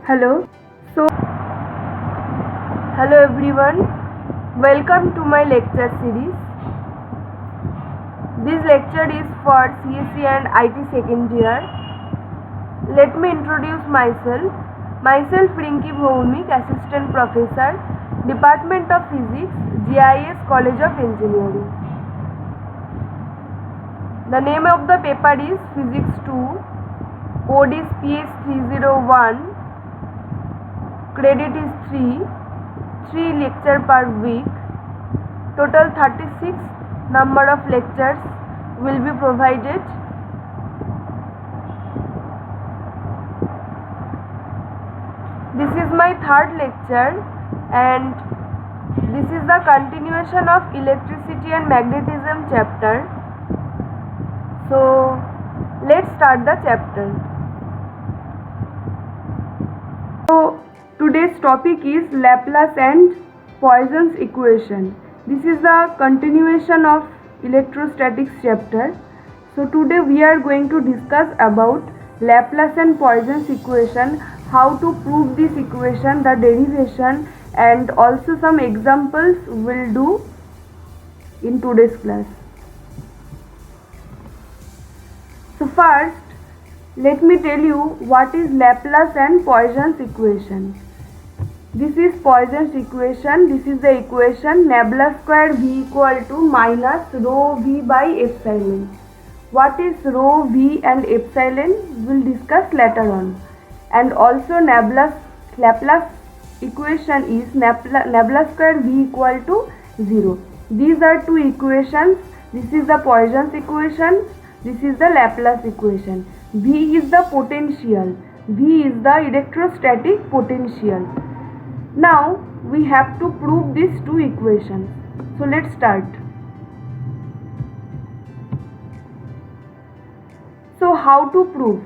Hello. So, hello everyone. Welcome to my lecture series. This lecture is for CSE and IT second year. Let me introduce myself. Myself Rinki Bhoumik, Assistant Professor, Department of Physics, GIS College of Engineering. The name of the paper is Physics 2. Code is PS301. Credit is 3 lecture per week. Total 36 number of lectures will be provided. This is my third lecture and this is the continuation of electricity and magnetism chapter. So let's start the chapter. So today's topic is Laplace and Poisson's equation. This is the continuation of electrostatics chapter. So today we are going to discuss about Laplace and Poisson's equation, how to prove this equation, the derivation, and also some examples we'll do in today's class. So first, let me tell you what is Laplace and Poisson's equation. This is Poisson's equation. This is the equation nabla square V equal to minus rho V by epsilon. What is rho V and epsilon? We'll discuss later on. And also Laplace equation is nabla square V equal to 0. These are two equations. This is the Poisson's equation. This is the Laplace equation. V is the potential. V is the electrostatic potential. Now we have to prove these two equations. So let's start. So how to prove?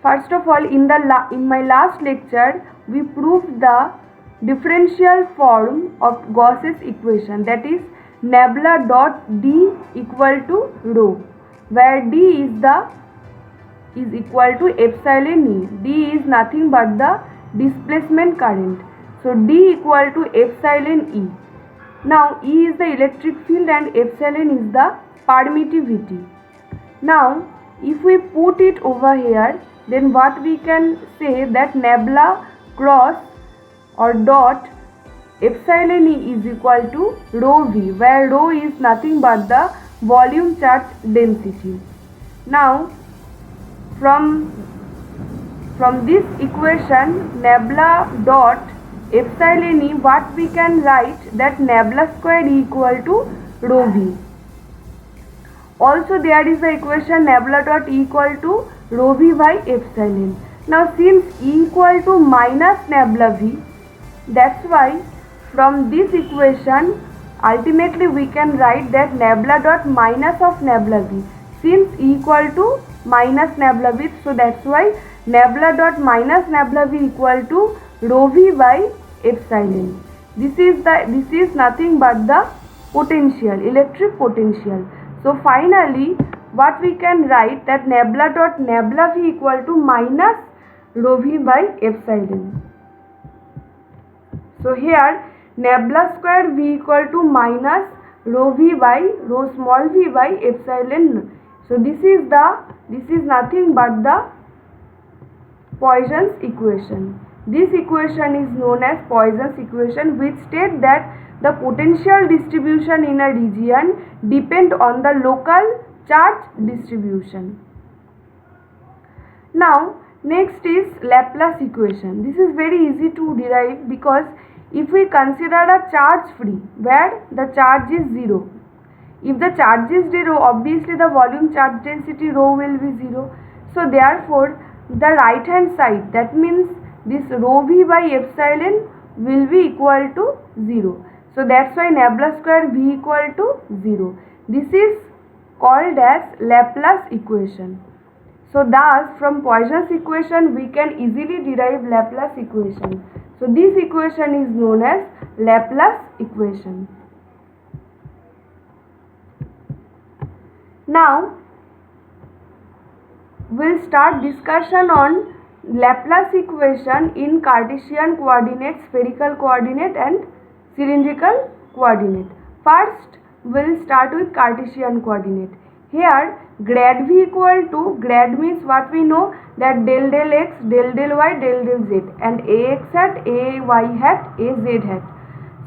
First of all, in my last lecture we proved the differential form of Gauss's equation, that is nabla dot D equal to rho, where D is equal to epsilon E. D is nothing but the displacement current. So D equal to epsilon E. Now E is the electric field and epsilon is the permittivity. Now if we put it over here, then what we can say that nabla cross or dot epsilon E is equal to rho V, where rho is nothing but the volume charge density. Now from this equation nabla dot epsilon E, what we can write that nabla square E equal to rho V. Also there is the equation nabla dot E equal to rho V by epsilon. Now since E equal to minus nabla V, that's why from this equation ultimately we can write that nabla dot minus of nabla V. Since E equal to minus nabla V, so that's why nabla dot minus nabla V equal to rho V by epsilon. This is nothing but the potential, electric potential. So finally what we can write that nabla dot nabla V equal to minus rho V by epsilon. So here nabla square V equal to minus rho V by rho small v by epsilon. So this is nothing but the Poisson's equation. This equation is known as Poisson's equation, which states that the potential distribution in a region depend on the local charge distribution. Now next is Laplace equation. This is very easy to derive because if we consider a charge free where the charge is 0. If the charge is 0, obviously the volume charge density rho will be 0. So therefore the right hand side, that means this rho V by epsilon will be equal to 0. So that's why nabla square V equal to 0. This is called as Laplace equation. So thus from Poisson's equation we can easily derive Laplace equation. So this equation is known as Laplace equation. Now we'll start discussion on Laplace equation in Cartesian coordinate, spherical coordinate and cylindrical coordinate. First, we'll start with Cartesian coordinate. Here, grad v equal to, grad means what we know, that del del x, del del y, del del z, and ax hat, ay hat, az hat.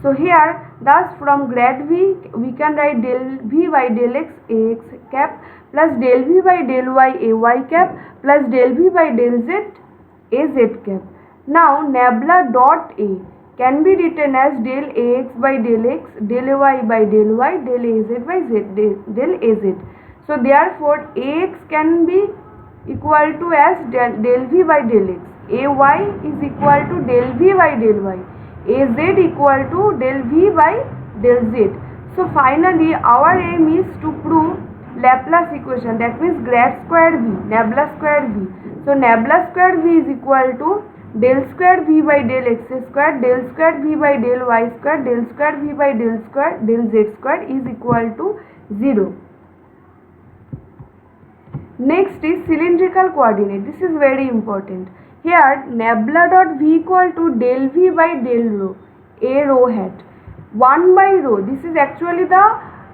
So here, thus from grad v, we can write del v by del x, ax cap, plus del v by del y, ay cap, plus del v by del z, az cap. Now, nabla dot a can be written as del ax by del x, del y by del y, del az by z, del az. So therefore ax can be equal to as del v by del x, ay is equal to del v by del y, az equal to del v by del z. So finally our aim is to prove Laplace equation, that means grad square v, nabla square v. So nabla square v is equal to del square v by del x square, del square v by del y square, del square v by del square, del z square is equal to 0. Next is cylindrical coordinate. This is very important. Here nabla dot v equal to del v by del rho, a rho hat, 1 by rho. This is actually the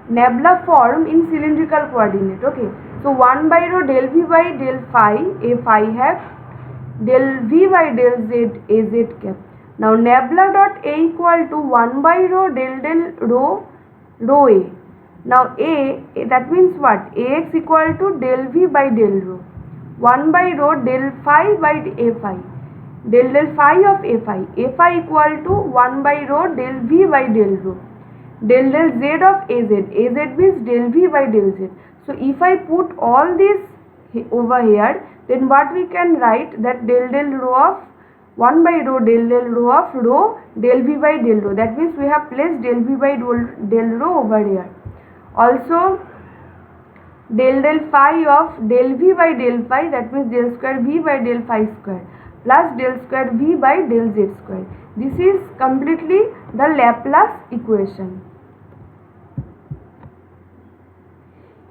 nabla form in cylindrical coordinate. Okay, so 1 by rho del v by del phi, a phi hat, del v by del z, az cap. Now nabla dot a equal to 1 by rho del del rho, rho a. Now a, that means what? Ax equal to del v by del rho, 1 by rho del phi by a phi, del del phi of a phi equal to 1 by rho del v by del rho, del del z of az means del v by del z. So if I put all this over here, then what we can write, that del del rho of 1 by rho del del rho of rho del v by del rho. That means we have placed del v by del rho over here. Also del del phi of del v by del phi, that means del square v by del phi square, plus del square v by del z square. This is completely the Laplace equation.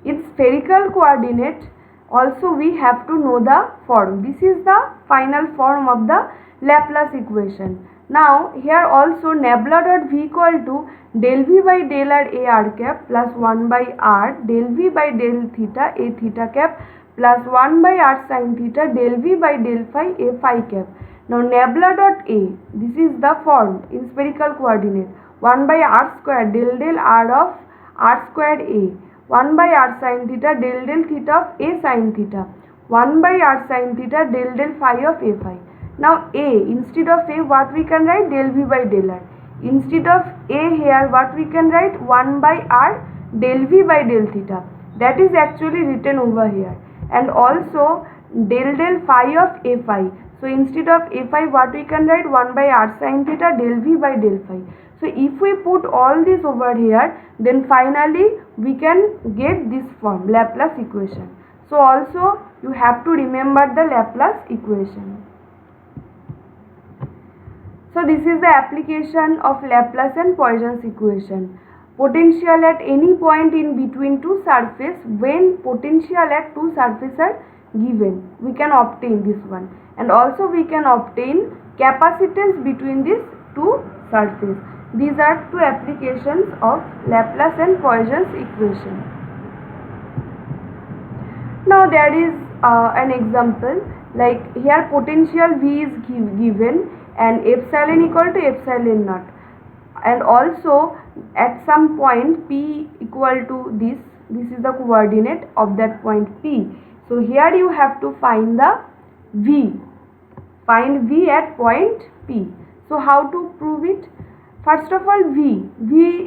In spherical coordinate also we have to know the form. This is the final form of the Laplace equation. Now here also nabla dot v equal to del v by del r a r cap plus 1 by r del v by del theta a theta cap plus 1 by r sin theta del v by del phi a phi cap. Now nabla dot a, this is the form in spherical coordinate, 1 by r square del del r of r squared a, 1 by r sin theta del del theta of a sin theta, 1 by r sin theta del del phi of a phi. Now a, instead of a what we can write, del v by del r. Instead of a here what we can write, 1 by r del v by del theta. That is actually written over here. And also del del phi of a phi. So instead of a phi what we can write, 1 by r sin theta del v by del phi. So if we put all this over here, then finally we can get this form, Laplace equation. So also you have to remember the Laplace equation. So this is the application of Laplace and Poisson's equation. Potential at any point in between two surfaces, when potential at two surfaces are given, we can obtain this one. And also we can obtain capacitance between these two surfaces. These are two applications of Laplace and Poisson's equation. Now there is an example, like here potential V is given and epsilon equal to epsilon naught, and also at some point P equal to this is the coordinate of that point P. So here you have to find the V, find V at point P. So how to prove it? First of all, V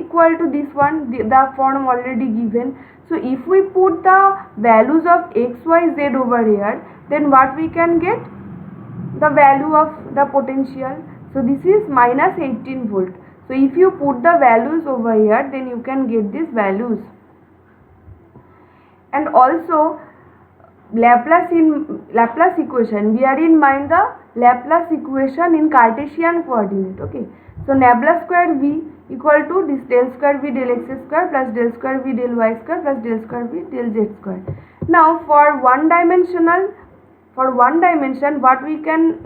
equal to this one, the form already given. So if we put the values of x, y, z over here, then what we can get? The value of the potential. So this is minus 18 volt. So if you put the values over here, then you can get these values. And also Laplace equation, bear in mind the Laplace equation in Cartesian coordinate. Okay, so nabla square v equal to this del square v del x square plus del square v del y square plus del square v del z square. Now for one dimensional for one dimension, what we can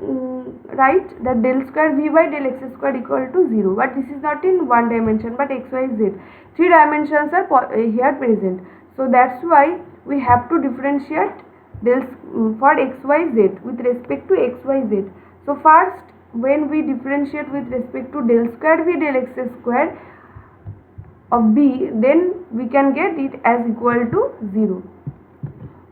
write that del square v by del x square equal to 0, but this is not in one dimension but x, y, z. Three dimensions are here present, so that's why we have to differentiate for x, y, z with respect to x, y, z. So first, when we differentiate with respect to del square v del x square of b, then we can get it as equal to 0.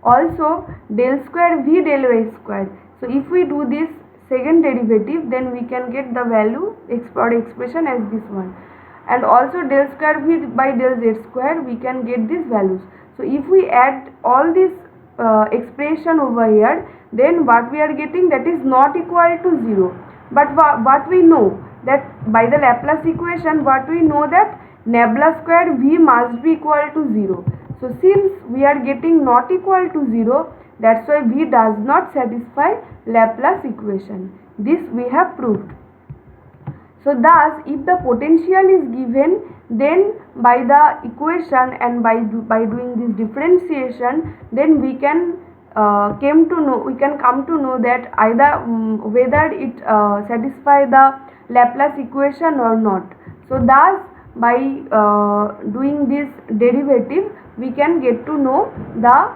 Also del square v del y square. So if we do this second derivative, then we can get the value or expression as this one. And also del square v by del z square, we can get these values. So if we add all this expression over here, then what we are getting, that is not equal to 0. But what we know, that by the Laplace equation, what we know, that nabla square v must be equal to 0. So since we are getting not equal to 0, that's why v does not satisfy Laplace equation. This we have proved. So thus, if the potential is given, then by the equation and by doing this differentiation, then we can come to know that either whether it satisfy the Laplace equation or not. So thus, by doing this derivative, we can get to know the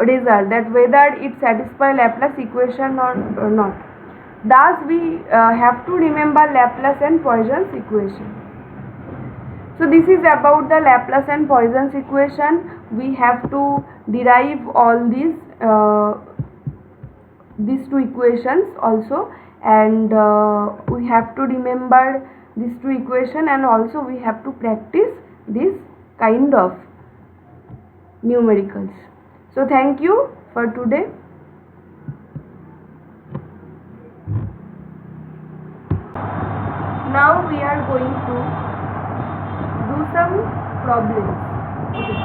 result, that whether it satisfy Laplace equation or not. Thus we have to remember Laplace and Poisson's equation. So this is about the Laplace and Poisson's equation. We have to derive all these two equations also, and we have to remember these two equations, and also we have to practice this kind of numericals. So thank you for today. Now we are going to do some problems. Okay.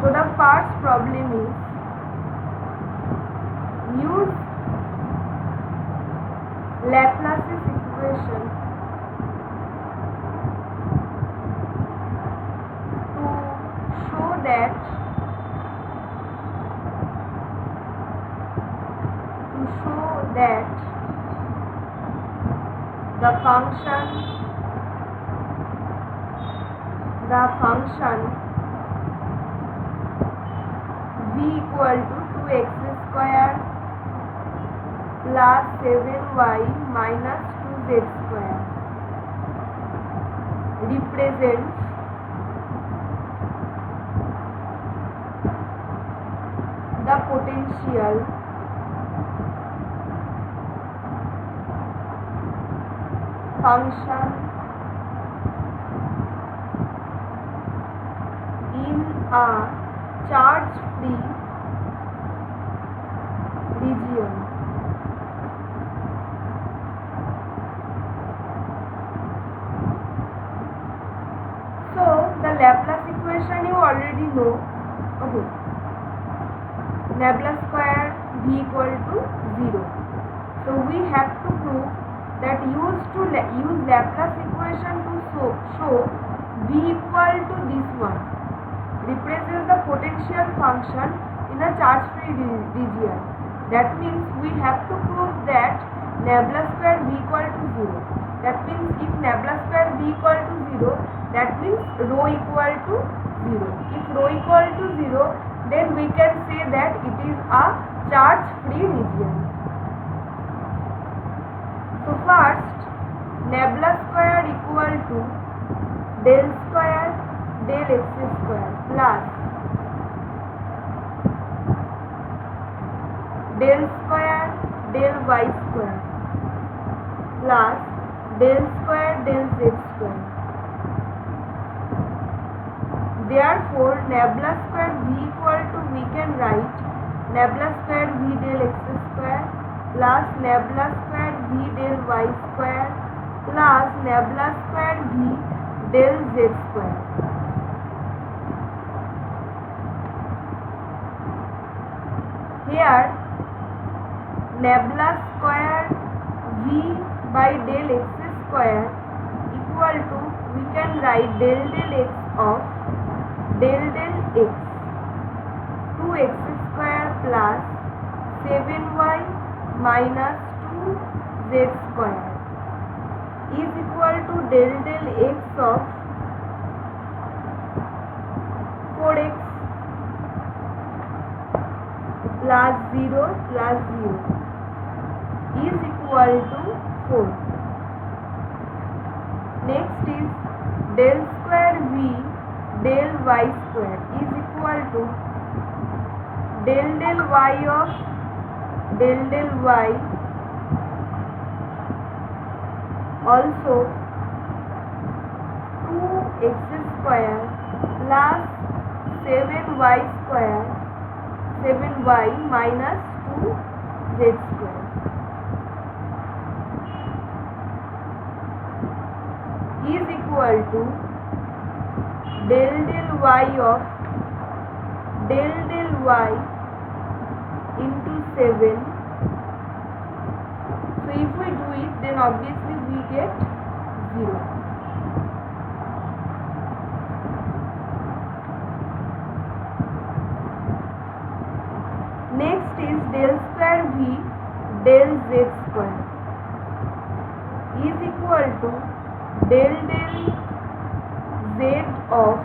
So the first problem is, use Laplace's equation to show that the function v equal to 2x square plus 7y minus 2z square represents the potential function in a charge-free region. So the Laplace equation you already know. Okay. Nabla square v equal to 0. So we have to prove that use Laplace equation to show v equal to this one represents the potential function in a charge-free region. That means we have to prove that nabla square v equal to 0. That means if nabla square v equal to 0, that means rho equal to 0. If rho equal to 0, then we can say that it is a charge-free region. So first, nabla square equal to del square del x square plus del square del y square plus del square del z square. Therefore, nabla square v equal to, we can write nabla square v del x square plus nabla square v del y square plus nabla square v del z square. Here nabla square v by del x square equal to, we can write del x of del x 2x square plus 7y minus 2z square is equal to del del x of 4x plus 0 is equal to 4. Next is del square v del y square is equal to del del y of del del y also 2x square plus 7y square 7y minus 2z square is equal to del del y of del del y into 7. So if we do it, then obviously we get 0. Next is del square v del z square is equal to del del z of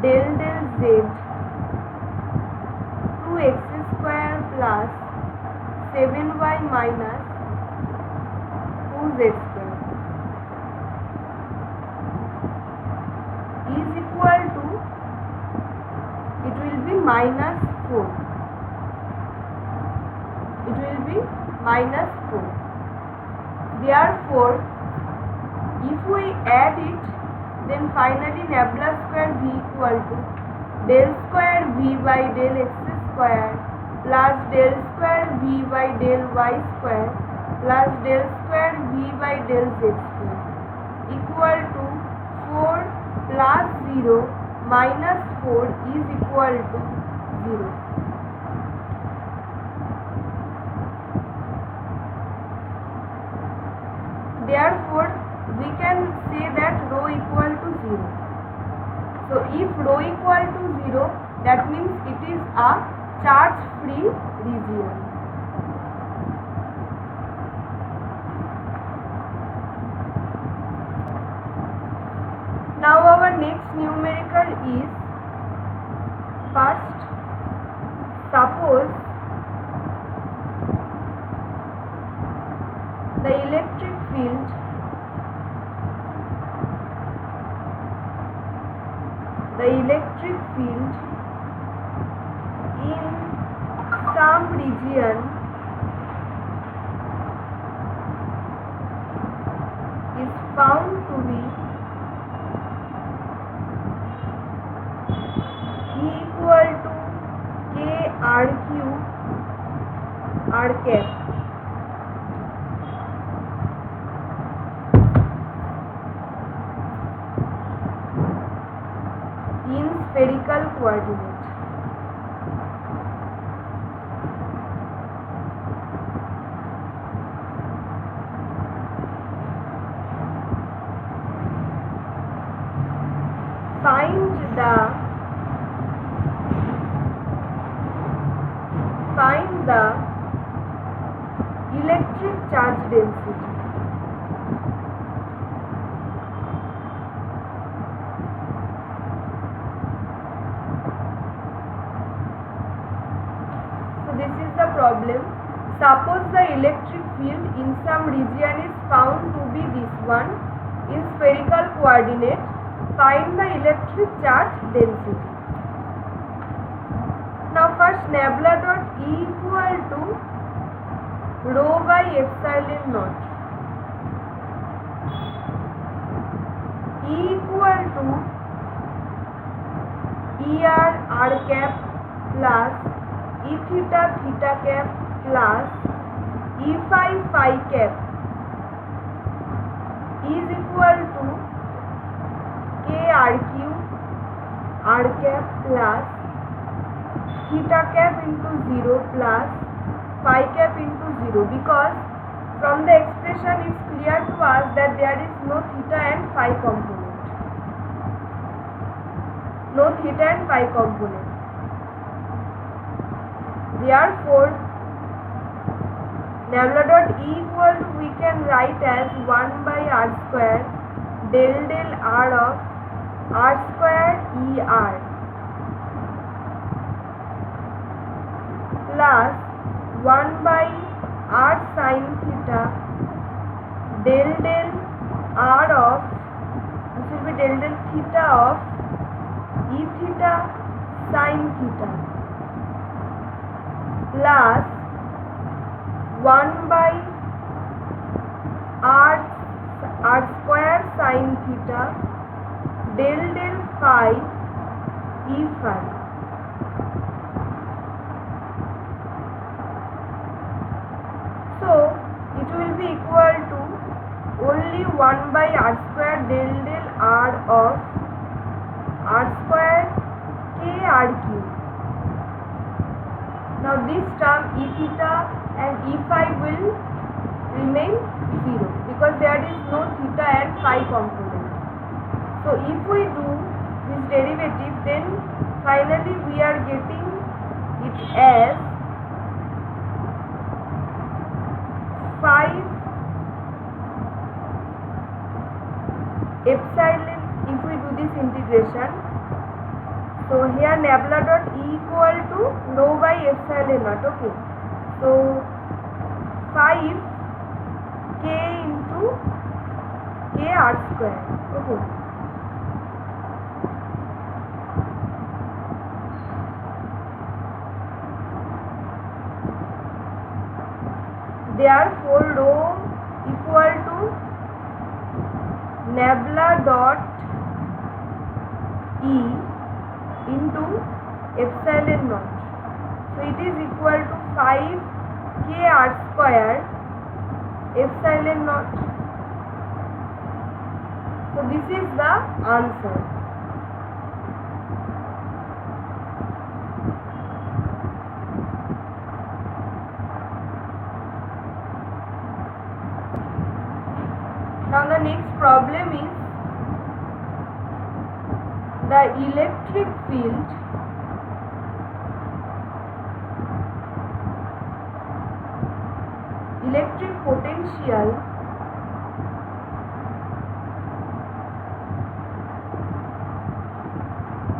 del del z 2x square plus 7y minus 2z square is equal to, it will be minus 4. It will be minus 4. Therefore, if we add it, then finally Nabla square v equal to del square v by del x square plus del square v by del y square plus del square v by del z square equal to 4 plus 0 minus 4 is equal to 0. Therefore, we can say that rho equal to 0. So, if rho equal to 0, that means it is a charge-free region. Now, our next numerical is, first, suppose the electric field in some region is found to be E equal to k r cube r cap in spherical coordinate. Find the electric charge density. So this is the problem. Suppose the electric field in some region is found to be this one in spherical coordinate. Find the electric charge density. Now first Nabla dot E equal to rho by epsilon naught. E equal to ER r cap plus E theta theta cap plus E phi phi cap is equal to k r cube r cap plus theta cap into 0 plus phi cap into 0, because from the expression it's clear to us that there is no theta and phi component. Therefore, nabla dot E equal to, we can write as 1 by r square del r of r square ER plus 1 by r sin theta del r of, this will be del theta of E theta sin theta plus 1 by r square sin theta del phi E phi. So it will be equal to only 1 by r square del r of r square k r cube. Now this term E theta and E phi will remain 0 because there is no theta and phi component. So if we do this derivative, then finally we are getting it as 5 epsilon if we do this integration. So here nabla dot E equal to rho by epsilon naught. Okay. So 5 k into k r square. Okay. Therefore, rho equal to nabla dot E into epsilon naught. So it is equal to 5 k r square epsilon naught. So this is the answer. Now the next problem is the electric field electric potential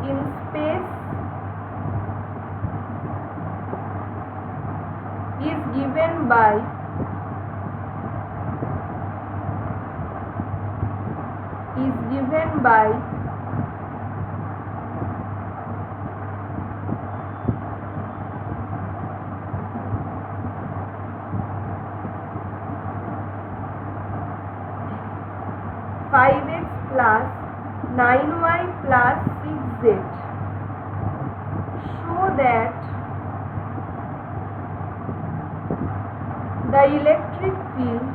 in space is given by (5x plus 9y plus 6z). Show that the electric field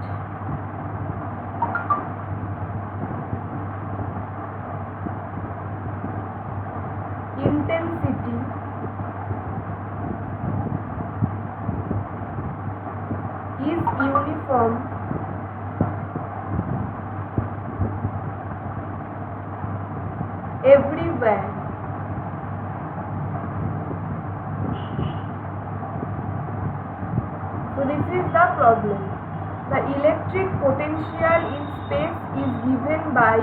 intensity is uniform everywhere. So this is the problem. The electric potential in space is given by,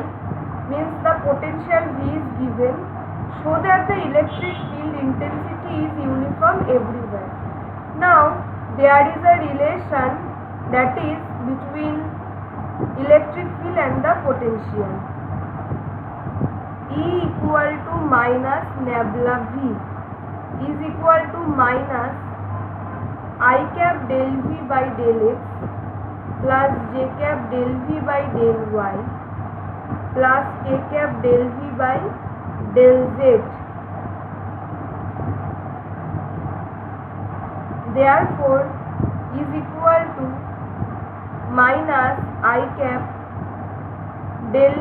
means the potential V is given, so that the electric field intensity is uniform everywhere. Now there is a relation that is between electric field and the potential. E equal to minus nabla V is equal to minus I cap del V by del X plus J cap del V by del Y plus K cap del V by del Z. Therefore is equal to minus I cap del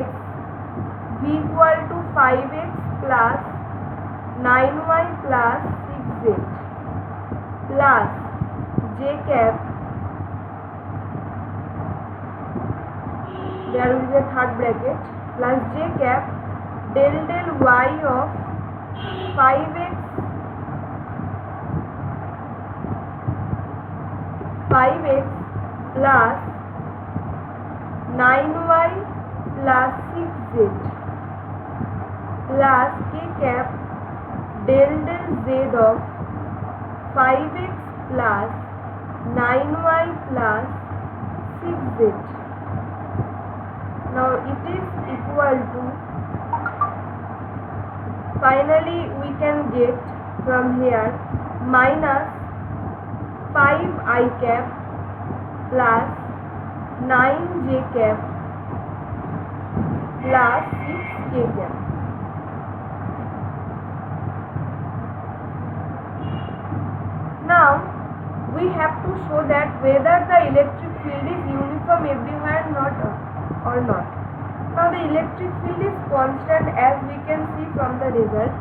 X V equal to 5x plus 9y plus 6z plus J cap, there will be a third bracket, plus J cap del Y of 5x 5x plus 9y plus 6z plus k cap del del z of 5x plus 9y plus 6z. Now it is equal to, finally we can get from here minus 5i cap plus 9j cap plus 6k cap. Now we have to show that whether the electric field is uniform everywhere or not. Now the electric field is constant, as we can see from the result.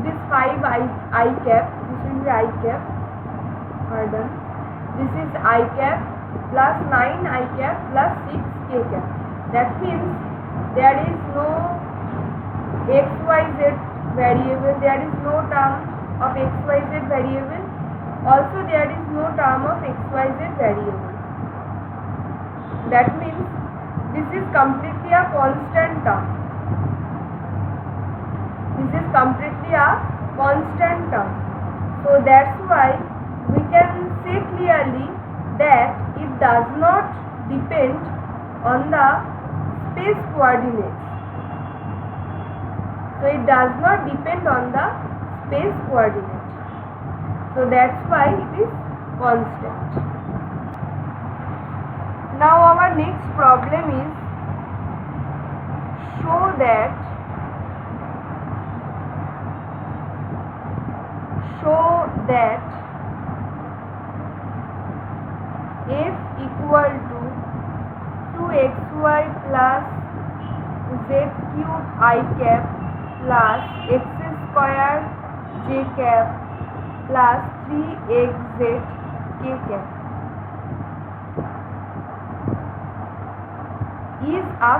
It is 5i cap, this will be I cap, pardon, this is I cap plus 9i cap plus 6k cap. That means there is no xyz variable, there is no term of xyz variable, also there is no term of xyz variable. That means this is completely a constant term. This is completely a constant term. So that's why we can say clearly that it does not depend on the space coordinates. So it does not depend on the space coordinate. So that's why it is constant. Now our next problem is show that f equal to 2xy plus z cube I cap plus x square j cap plus 3xz k cap is a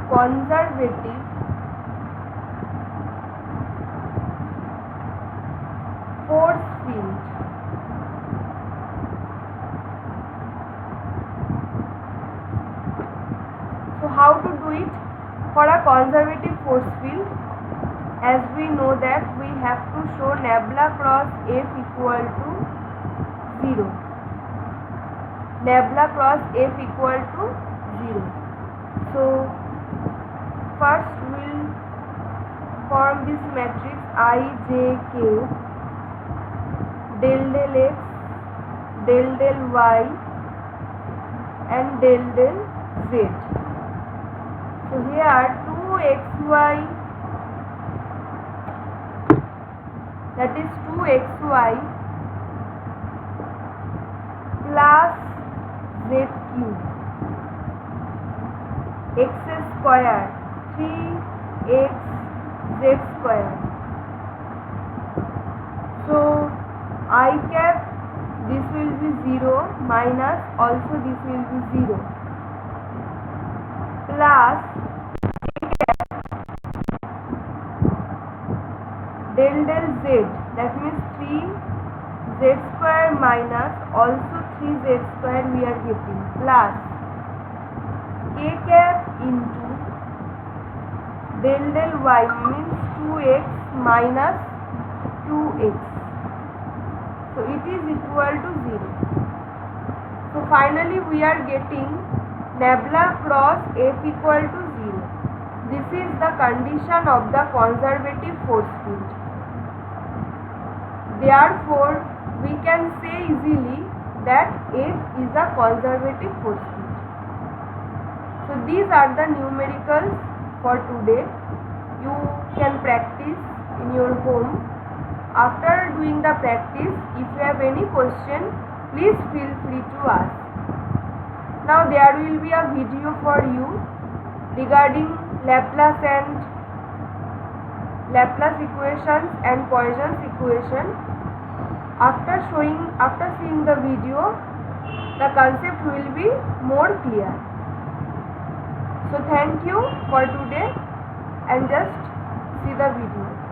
conservative force field. So how to do it? For a conservative force field, as we know that we have to show nabla cross F equal to 0. Nabla cross F equal to 0. So first we'll form this matrix I, J, K, del del x, del del y and del del z. So here 2xy, that is 2xy plus z cube, x square 3x z square. So I cap, this will be 0 minus also this will be 0 plus del del z, that means 3z square minus also 3z square we are getting plus k cap into del del y means 2x minus 2x. So it is equal to 0. So finally we are getting nabla cross F equal to 0. This is the condition of the conservative force field. Therefore we can say easily that F is a conservative force field. So these are the numericals for today. You can practice in your home. After doing the practice, if you have any question, please feel free to ask. Now there will be a video for you regarding Laplace equations and Poisson's equation. After seeing the video, the concept will be more clear. So thank you for today and just see the video.